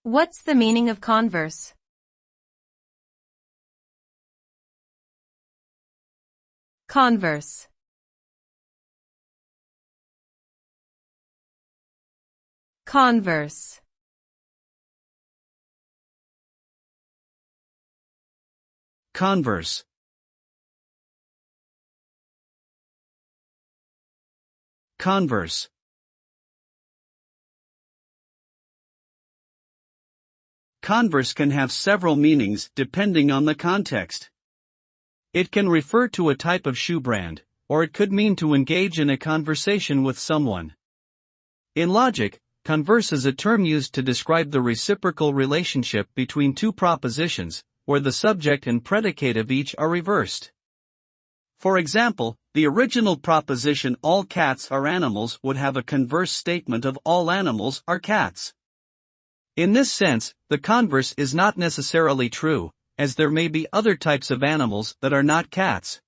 What's the meaning of converse? Converse. Converse. Converse. Converse. Converse can have several meanings depending on the context. It can refer to a type of shoe brand, or it could mean to engage in a conversation with someone. In logic, converse is a term used to describe the reciprocal relationship between two propositions, where the subject and predicate of each are reversed. For example, the original proposition all cats are animals would have a converse statement of all animals are cats. In this sense, the converse is not necessarily true, as there may be other types of animals that are not cats.